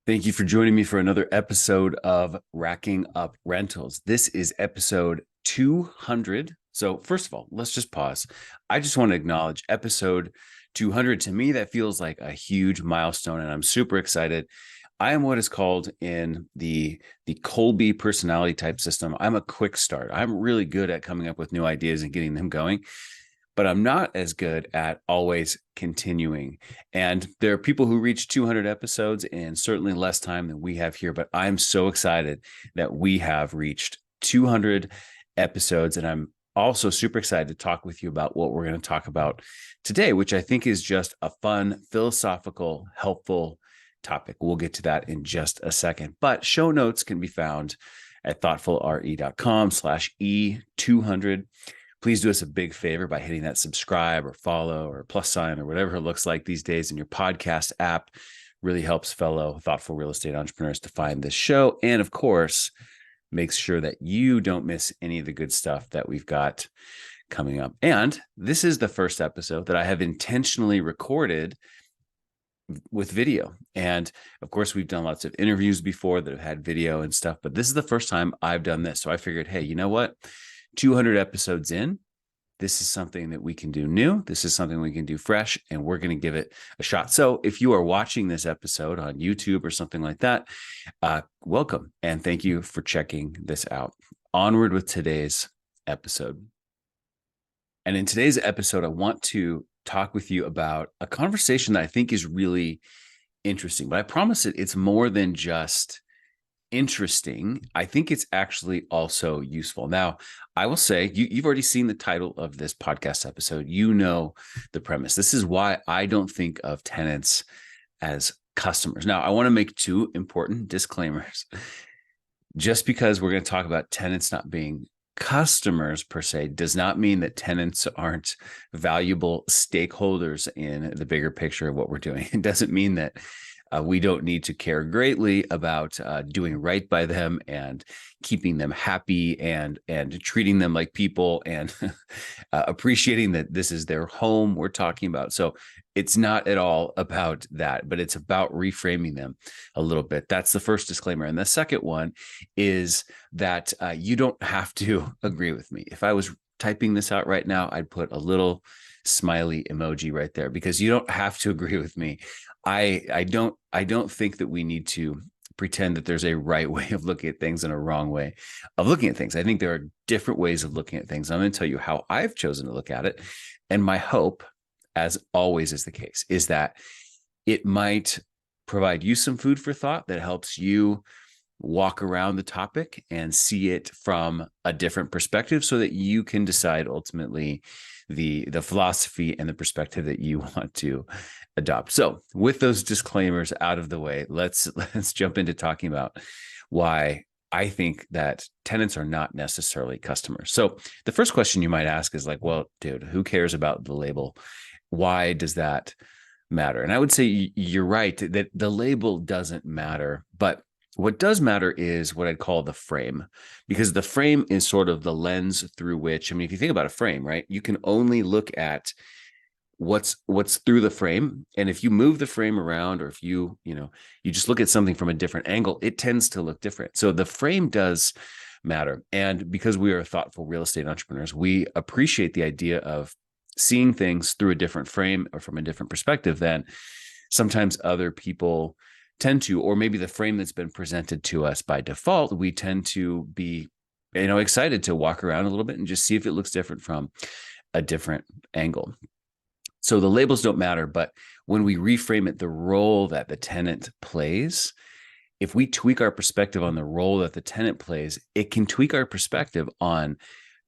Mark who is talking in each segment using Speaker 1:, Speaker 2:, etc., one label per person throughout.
Speaker 1: Thank you for joining me for another episode of Racking Up Rentals. This is episode 200. So, first of all, let's just pause. I just want to acknowledge episode 200. To me, that feels like a huge milestone, and I'm super excited. I am what is called in the Colby personality type system. I'm a quick start. I'm really good at coming up with new ideas and getting them going, but I'm not as good at always continuing. And there are people who reach 200 episodes in certainly less time than we have here. But I'm so excited that we have reached 200 episodes. And I'm also super excited to talk with you about what we're going to talk about today, which I think is just a fun, philosophical, helpful topic. We'll get to that in just a second. But show notes can be found at thoughtfulre.com/E200. Please do us a big favor by hitting that subscribe or follow or plus sign or whatever it looks like these days in your podcast app. Really helps fellow thoughtful real estate entrepreneurs to find this show. And of course, makes sure that you don't miss any of the good stuff that we've got coming up. And this is the first episode that I have intentionally recorded with video. And of course, we've done lots of interviews before that have had video and stuff, but this is the first time I've done this. So I figured, hey, you know what? 200 episodes in, this is something that we can do new. This is something we can do fresh, and we're going to give it a shot. So if you are watching this episode on YouTube or something like that, welcome. And thank you for checking this out. Onward with today's episode. And in today's episode, I want to talk with you about a conversation that I think is really interesting, but I promise it's more than just interesting. I think it's actually also useful. Now, I will say you've already seen the title of this podcast episode. You know the premise. This is why I don't think of tenants as customers. Now, I want to make two important disclaimers. Just because we're going to talk about tenants not being customers per se does not mean that tenants aren't valuable stakeholders in the bigger picture of what we're doing. It doesn't mean that we don't need to care greatly about doing right by them and keeping them happy and treating them like people and appreciating that this is their home we're talking about. So it's not at all about that, but it's about reframing them a little bit. That's the first disclaimer. And the second one is that you don't have to agree with me. If I was typing this out right now, I'd put a little smiley emoji right there because you don't have to agree with me. I don't think that we need to pretend that there's a right way of looking at things and a wrong way of looking at things. I think there are different ways of looking at things. I'm going to tell you how I've chosen to look at it. And my hope, as always is the case, is that it might provide you some food for thought that helps you walk around the topic and see it from a different perspective so that you can decide ultimately the philosophy and the perspective that you want to adopt. So with those disclaimers out of the way, let's jump into talking about why I think that tenants are not necessarily customers. So the first question you might ask is like, well, dude, who cares about the label? Why does that matter? And I would say you're right that the label doesn't matter, but what does matter is what I'd call the frame, because the frame is sort of the lens through which, I mean, if you think about a frame, right, you can only look at what's through the frame. And if you move the frame around, or if you just look at something from a different angle, it tends to look different. So the frame does matter. And because we are thoughtful real estate entrepreneurs, we appreciate the idea of seeing things through a different frame or from a different perspective than sometimes other people tend to, or maybe the frame that's been presented to us by default, we tend to be, excited to walk around a little bit and just see if it looks different from a different angle. So the labels don't matter, but when we reframe it, the role that the tenant plays, if we tweak our perspective on the role that the tenant plays, it can tweak our perspective on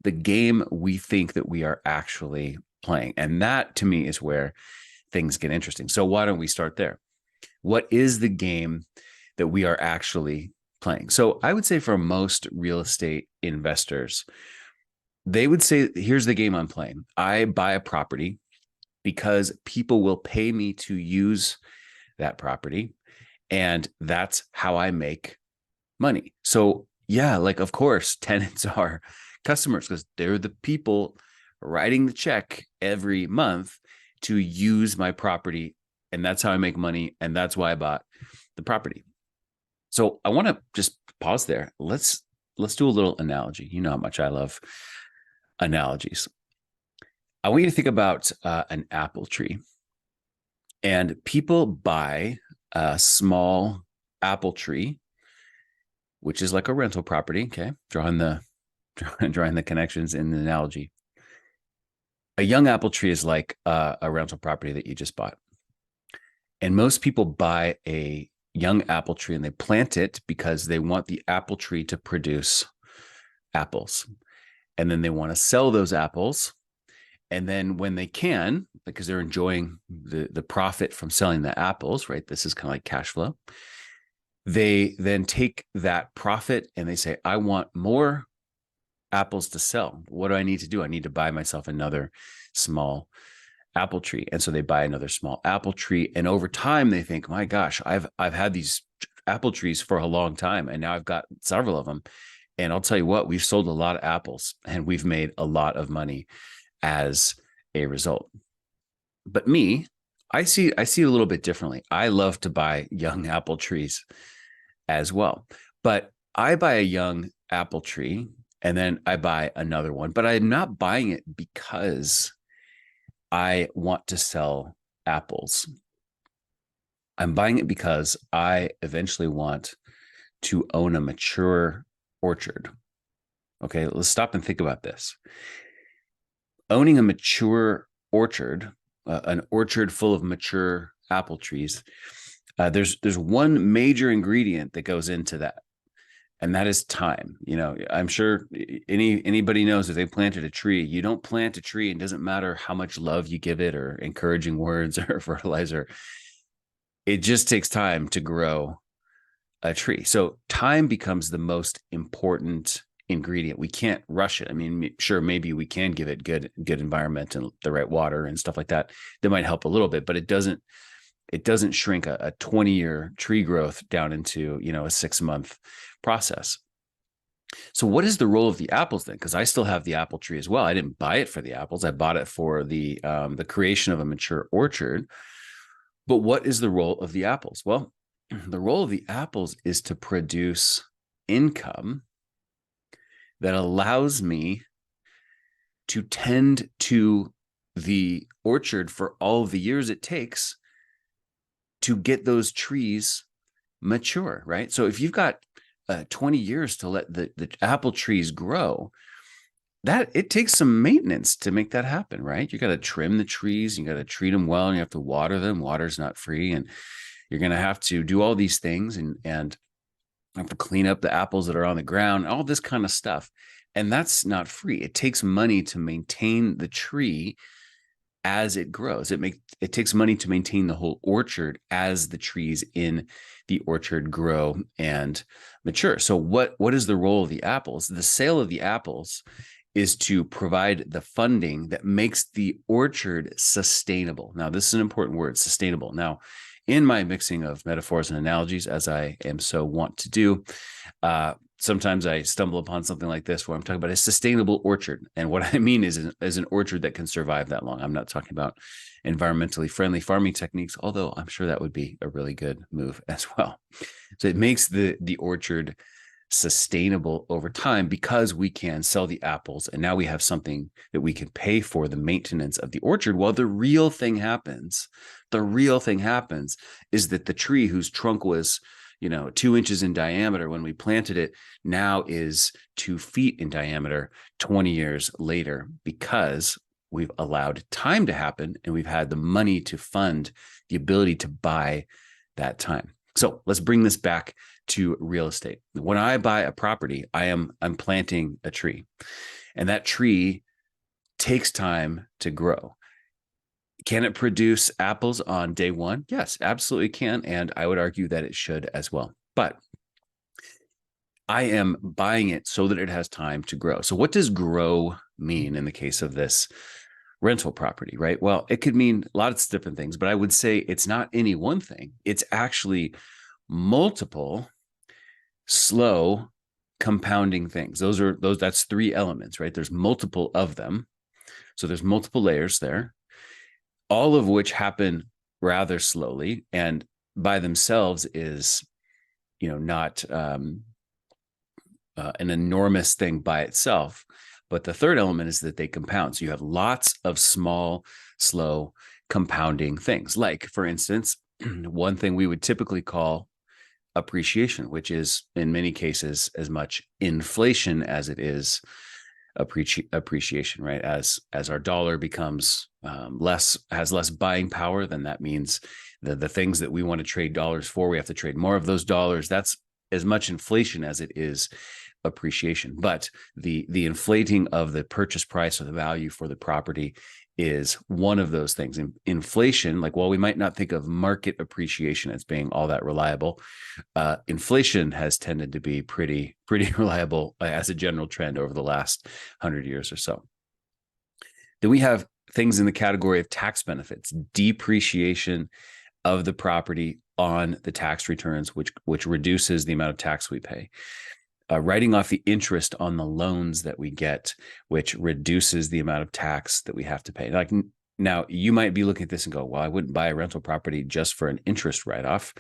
Speaker 1: the game we think that we are actually playing. And that to me is where things get interesting. So why don't we start there? What is the game that we are actually playing? So I would say for most real estate investors, they would say, here's the game I'm playing. I buy a property because people will pay me to use that property. And that's how I make money. So yeah, like, of course, tenants are customers because they're the people writing the check every month to use my property. And that's how I make money. And that's why I bought the property. So I want to just pause there. Let's do a little analogy. You know how much I love analogies. I want you to think about an apple tree, and people buy a small apple tree, which is like a rental property. Okay, drawing the connections in the analogy. A young apple tree is like a rental property that you just bought, and most people buy a young apple tree and they plant it because they want the apple tree to produce apples, and then they want to sell those apples. And then when they can, because they're enjoying the profit from selling the apples, right? This is kind of like cash flow. They then take that profit and they say, I want more apples to sell. What do I need to do? I need to buy myself another small apple tree. And so they buy another small apple tree. And over time, they think, my gosh, I've had these apple trees for a long time, and now I've got several of them. And I'll tell you what, we've sold a lot of apples and we've made a lot of money as a result. But me, I see it a little bit differently. I love to buy young apple trees as well. But I buy a young apple tree and then I buy another one, but I'm not buying it because I want to sell apples. I'm buying it because I eventually want to own a mature orchard. Okay, let's stop and think about this. Owning a mature orchard, an orchard full of mature apple trees, there's one major ingredient that goes into that, and that is time. You know, I'm sure anybody knows if they planted a tree, you don't plant a tree and it doesn't matter how much love you give it or encouraging words or fertilizer. It just takes time to grow a tree. So time becomes the most important ingredient. We can't rush it. I mean, sure, maybe we can give it good environment and the right water and stuff like that. That might help a little bit, but it doesn't shrink a 20-year tree growth down into, a 6-month process. So what is the role of the apples then? Because I still have the apple tree as well. I didn't buy it for the apples. I bought it for the creation of a mature orchard. But what is the role of the apples? Well, the role of the apples is to produce income that allows me to tend to the orchard for all of the years it takes to get those trees mature, right? So if you've got 20 years to let the apple trees grow, that it takes some maintenance to make that happen, right? You got to trim the trees, you got to treat them well, and you have to water them. Water's not free, and you're going to have to do all these things and have to clean up the apples that are on the ground, all this kind of stuff. And that's not free. It takes money to maintain the tree as it grows. It takes money to maintain the whole orchard as the trees in the orchard grow and mature. So what is the role of the apples? The sale of the apples is to provide the funding that makes the orchard sustainable. Now, this is an important word, sustainable. Now, in my mixing of metaphors and analogies, as I am so wont to do, sometimes I stumble upon something like this where I'm talking about a sustainable orchard. And what I mean is an orchard that can survive that long. I'm not talking about environmentally friendly farming techniques, although I'm sure that would be a really good move as well. So it makes the orchard sustainable over time because we can sell the apples, and now we have something that we can pay for the maintenance of the orchard. While the real thing happens is that the tree whose trunk was 2 inches in diameter when we planted it now is 2 feet in diameter 20 years later, because we've allowed time to happen and we've had the money to fund the ability to buy that time. So let's bring this back to real estate. When I buy a property, I'm planting a tree, and that tree takes time to grow. Can it produce apples on day one? Yes, absolutely can. And I would argue that it should as well. But I am buying it so that it has time to grow. So what does grow mean in the case of this rental property, right? Well, it could mean lots of different things, but I would say it's not any one thing. It's actually multiple slow compounding things. That's 3 elements, right? There's multiple of them. So there's multiple layers there, all of which happen rather slowly and by themselves is not an enormous thing by itself. But the third element is that they compound. So you have lots of small, slow compounding things. Like, for instance, one thing we would typically call appreciation, which is in many cases as much inflation as it is appreciation, right? As our dollar becomes has less buying power, then that means the things that we want to trade dollars for, we have to trade more of those dollars. That's as much inflation as it is appreciation. But the inflating of the purchase price or the value for the property is one of those things. Inflation, like, while we might not think of market appreciation as being all that reliable, inflation has tended to be pretty reliable as a general trend over the last 100 years or so. Then we have things in the category of tax benefits, depreciation of the property on the tax returns, which reduces the amount of tax we pay. Writing off the interest on the loans that we get, which reduces the amount of tax that we have to pay. Like, now you might be looking at this and go, well, I wouldn't buy a rental property just for an interest write-off.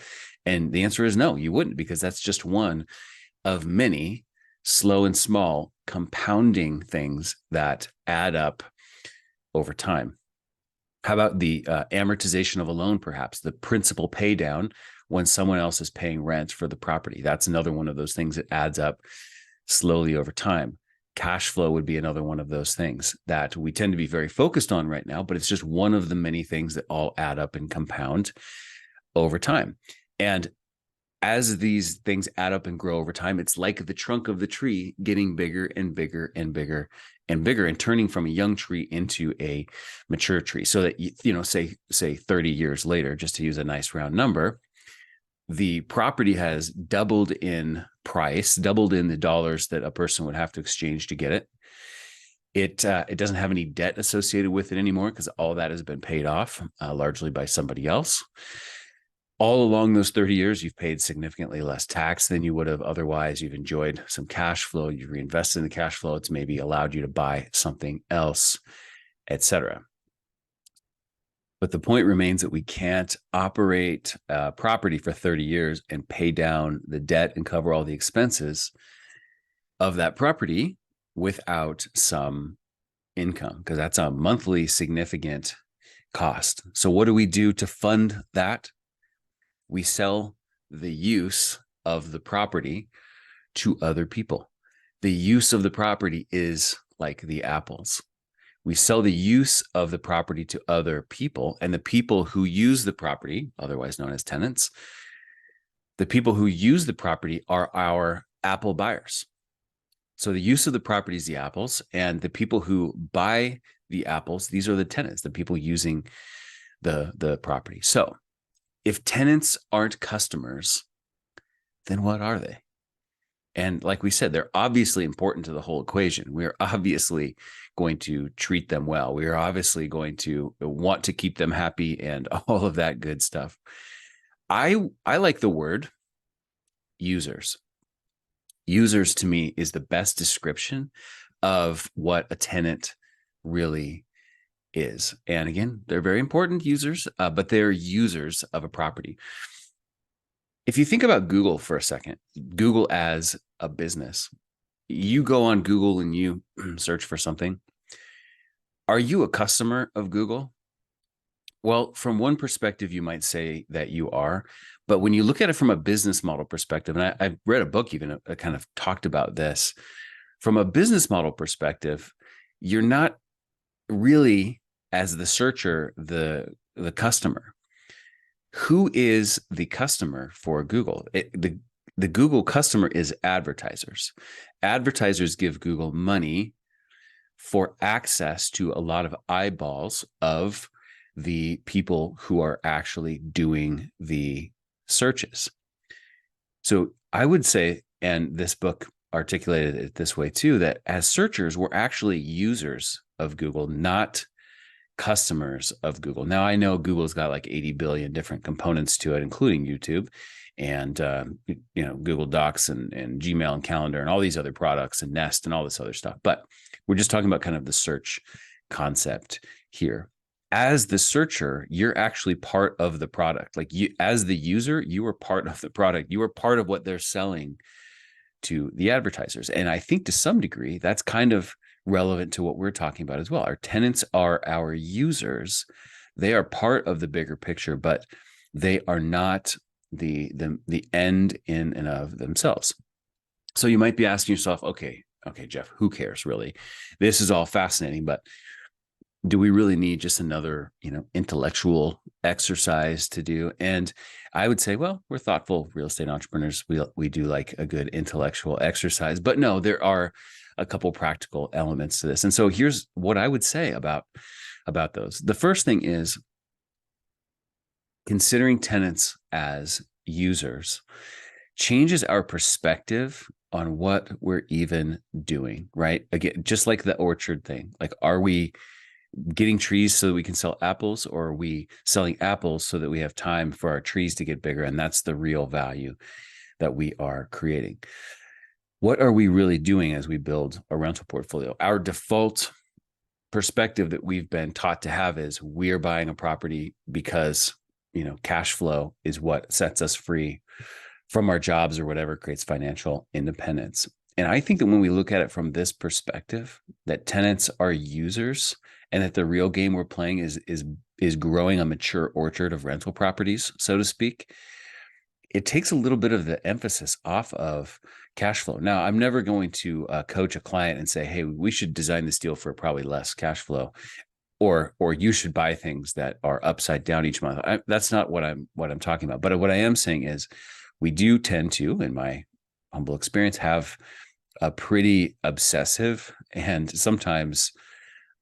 Speaker 1: And the answer is no, you wouldn't, because that's just one of many slow and small compounding things that add up over time. How about the amortization of a loan, perhaps the principal pay down when someone else is paying rent for the property? That's another one of those things that adds up slowly over time. Cash flow would be another one of those things that we tend to be very focused on right now, but it's just one of the many things that all add up and compound over time. And as these things add up and grow over time, it's like the trunk of the tree getting bigger and bigger and bigger and bigger, and turning from a young tree into a mature tree. So that, say 30 years later, just to use a nice round number, the property has doubled in price, doubled in the dollars that a person would have to exchange to get it. It doesn't have any debt associated with it anymore, because all that has been paid off largely by somebody else. All along those 30 years, you've paid significantly less tax than you would have otherwise. You've enjoyed some cash flow. You've reinvested in the cash flow. It's maybe allowed you to buy something else, etc. But the point remains that we can't operate property for 30 years and pay down the debt and cover all the expenses of that property without some income, because that's a monthly significant cost. So what do we do to fund that? We sell the use of the property to other people. The use of the property is like the apples. We sell the use of the property to other people, and the people who use the property, otherwise known as tenants, the people who use the property are our apple buyers. So the use of the property is the apples, and the people who buy the apples, these are the tenants, the people using the property. So if tenants aren't customers, then what are they? And like we said, they're obviously important to the whole equation. We're obviously going to treat them well. We are obviously going to want to keep them happy and all of that good stuff. I like the word users. Users, to me, is the best description of what a tenant really is. And again, they're very important users, but they're users of a property. If you think about Google for a second, Google as a business, you go on Google and you search for something. Are you a customer of Google? Well, from one perspective, you might say that you are, but when you look at it from a business model perspective, and I've read a book even kind of talked about this, from a business model perspective, you're not really, as the searcher, the customer. Who is the customer for Google? The Google customer is advertisers. Advertisers give Google money for access to a lot of eyeballs of the people who are actually doing the searches. So I would say, and this book articulated it this way too, that as searchers, we're actually users of Google, not customers of Google. Now, I know Google's got like 80 billion different components to it, including YouTube and Google Docs and Gmail and Calendar and all these other products and Nest and all this other stuff. But we're just talking about kind of the search concept here. as the searcher, you're actually part of the product. Like you, as the user, you are part of the product. You are part of what they're selling to the advertisers. And I think to some degree, that's kind of relevant to what we're talking about as well. Our tenants are our users. They are part of the bigger picture, but they are not the end in and of themselves. So you might be asking yourself, okay, Jeff, who cares really? This is all fascinating, but do we really need just another, intellectual exercise to do? And I would say, well, we're thoughtful real estate entrepreneurs. We do like a good intellectual exercise, but no, there are a couple practical elements to this. And so here's what I would say about those. The first thing is considering tenants as users changes our perspective on what we're even doing, right? Again, just like the orchard thing, like, are we getting trees so that we can sell apples, or are we selling apples so that we have time for our trees to get bigger? And that's the real value that we are creating. What are we really doing as we build a rental portfolio? Our default perspective that we've been taught to have is we're buying a property because, cash flow is what sets us free from our jobs or whatever creates financial independence. And I think that when we look at it from this perspective, that tenants are users, and that the real game we're playing is growing a mature orchard of rental properties, so to speak, it takes a little bit of the emphasis off of cash flow. Now, I'm never going to coach a client and say, hey, we should design this deal for probably less cash flow, or you should buy things that are upside down each month. That's not what I'm talking about. But what I am saying is we do tend to, in my humble experience, have a pretty obsessive and sometimes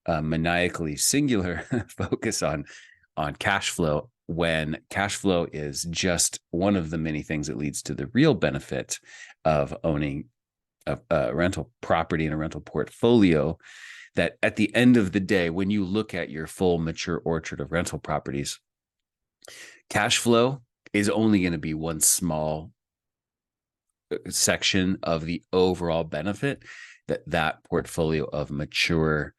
Speaker 1: maniacally singular focus on cash flow, when cash flow is just one of the many things that leads to the real benefit of owning a rental property and a rental portfolio. That at the end of the day, when you look at your full mature orchard of rental properties, cash flow is only going to be one small section of the overall benefit that portfolio of mature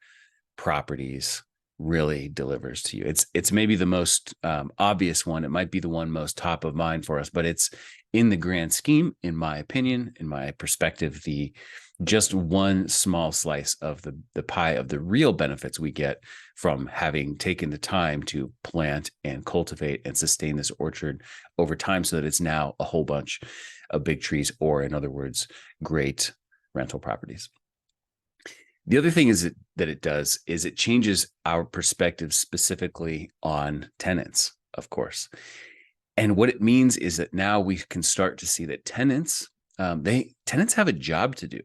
Speaker 1: properties really delivers to you. It's maybe the most obvious one. It might be the one most top of mind for us, but it's, in the grand scheme, in my opinion, in my perspective, the just one small slice of the pie of the real benefits we get from having taken the time to plant and cultivate and sustain this orchard over time, so that it's now a whole bunch of big trees, or in other words, great rental properties. The other thing is that it does is it changes our perspective specifically on tenants, of course. And what it means is that now we can start to see that tenants have a job to do.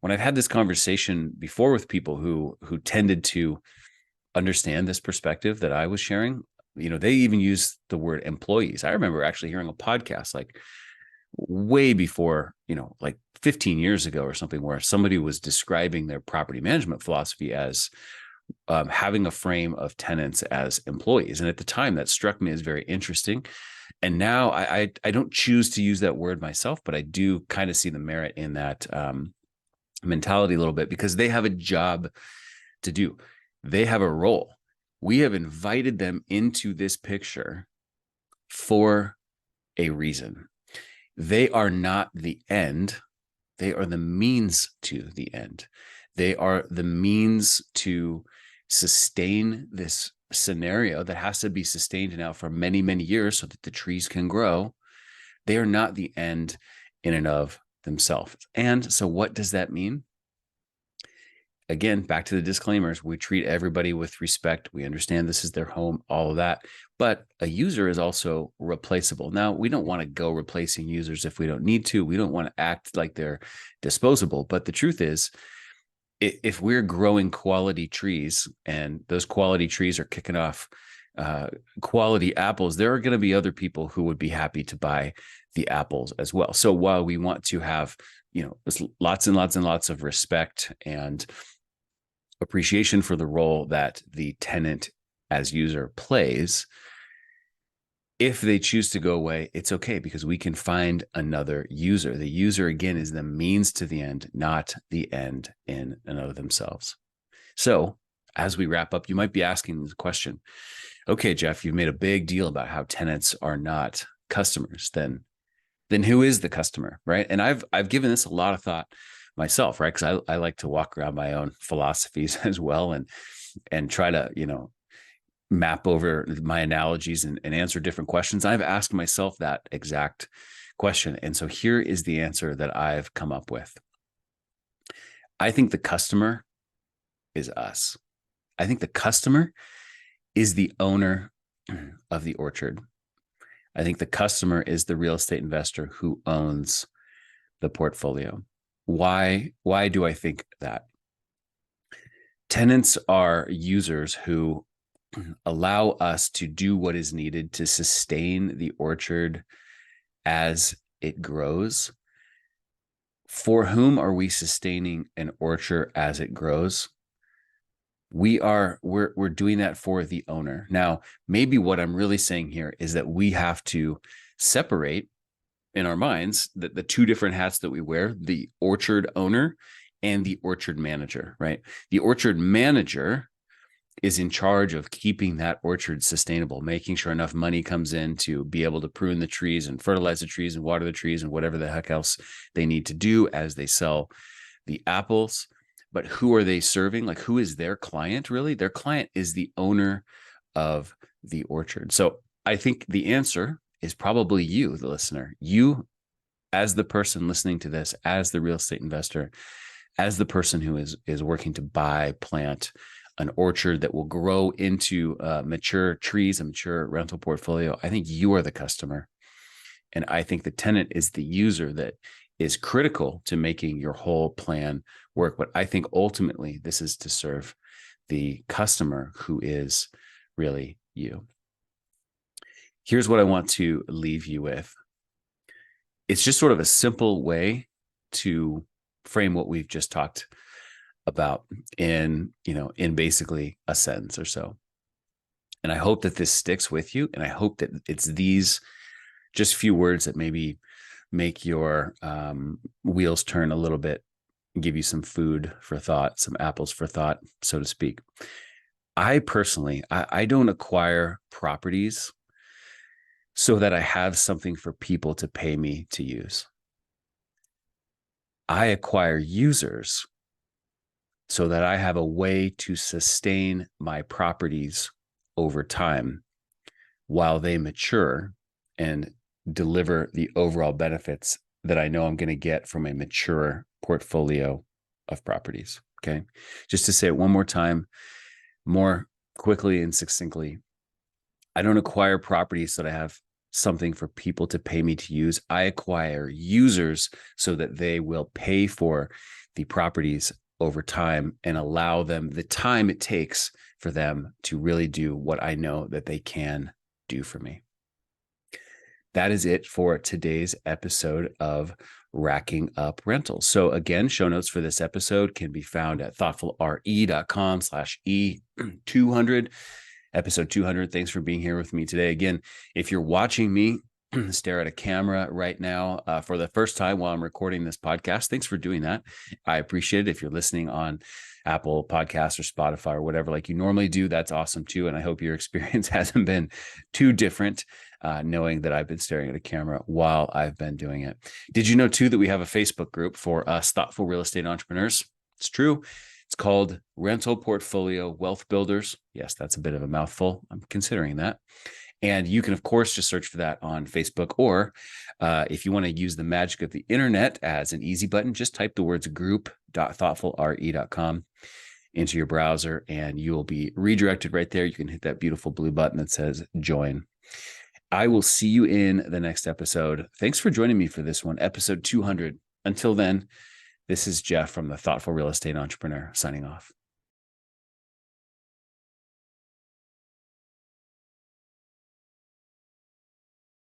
Speaker 1: When I've had this conversation before with people who tended to understand this perspective that I was sharing, they even use the word employees. I remember actually hearing a podcast like way before, like 15 years ago or something, where somebody was describing their property management philosophy as having a frame of tenants as employees. And at the time, that struck me as very interesting. And now I don't choose to use that word myself, but I do kind of see the merit in that mentality a little bit, because they have a job to do. They have a role. We have invited them into this picture for a reason. They are not the end. They are the means to the end. They are the means to sustain this scenario that has to be sustained now for many, many years so that the trees can grow. They are not the end in and of themselves. And so what does that mean? Again, back to the disclaimers, we treat everybody with respect. We understand this is their home, all of that. But a user is also replaceable. Now, we don't want to go replacing users if we don't need to. We don't want to act like they're disposable. But the truth is, if we're growing quality trees and those quality trees are kicking off quality apples, there are going to be other people who would be happy to buy the apples as well. So while we want to have, lots and lots and lots of respect and appreciation for the role that the tenant as user plays, if they choose to go away, it's okay, because we can find another user. The user, again, is the means to the end, not the end in and of themselves. So as we wrap up, you might be asking the question, okay, Jeff, you've made a big deal about how tenants are not customers. Then who is the customer, right? And I've given this a lot of thought myself, right? Because I like to walk around my own philosophies as well, and try to, map over my analogies and answer different questions. I've asked myself that exact question. And so here is the answer that I've come up with. I think the customer is us. I think the customer is the owner of the orchard. I think the customer is the real estate investor who owns the portfolio. Why do I think that? Tenants are users who allow us to do what is needed to sustain the orchard as it grows. For whom are we sustaining an orchard as it grows? We're doing that for the owner. Now, maybe what I'm really saying here is that we have to separate in our minds the two different hats that we wear, the orchard owner and the orchard manager, right? The orchard manager is in charge of keeping that orchard sustainable, making sure enough money comes in to be able to prune the trees and fertilize the trees and water the trees and whatever the heck else they need to do as they sell the apples. But who are they serving? Like, who is their client really? Their client is the owner of the orchard. So I think the answer is probably you, the listener. You, as the person listening to this, as the real estate investor, as the person who is working to buy, plant an orchard that will grow into mature trees, a mature rental portfolio. I think you are the customer. And I think the tenant is the user that is critical to making your whole plan work. But I think ultimately this is to serve the customer, who is really you. Here's what I want to leave you with. It's just sort of a simple way to frame what we've just talked about in basically a sentence or so. And I hope that this sticks with you. And I hope that it's these just few words that maybe make your wheels turn a little bit, give you some food for thought, some apples for thought, so to speak. I personally, I don't acquire properties so that I have something for people to pay me to use. I acquire users so that I have a way to sustain my properties over time while they mature and deliver the overall benefits that I know I'm going to get from a mature portfolio of properties. Okay. Just to say it one more time, more quickly and succinctly, I don't acquire properties so that I have something for people to pay me to use. I acquire users so that they will pay for the properties over time and allow them the time it takes for them to really do what I know that they can do for me. That is it for today's episode of Racking Up Rentals. So again, show notes for this episode can be found at thoughtfulre.com/E200, episode 200. Thanks for being here with me today. Again, if you're watching me stare at a camera right now for the first time while I'm recording this podcast, thanks for doing that. I appreciate it. If you're listening on Apple Podcasts or Spotify or whatever, like you normally do, that's awesome too. And I hope your experience hasn't been too different, knowing that I've been staring at a camera while I've been doing it. Did you know too that we have a Facebook group for us thoughtful real estate entrepreneurs? It's true. It's called Rental Portfolio Wealth Builders. Yes, that's a bit of a mouthful. I'm considering that. And you can, of course, just search for that on Facebook, or if you want to use the magic of the internet as an easy button, just type the words group.thoughtfulre.com into your browser and you will be redirected right there. You can hit that beautiful blue button that says join. I will see you in the next episode. Thanks for joining me for this one, episode 200. Until then, this is Jeff from the Thoughtful Real Estate Entrepreneur signing off.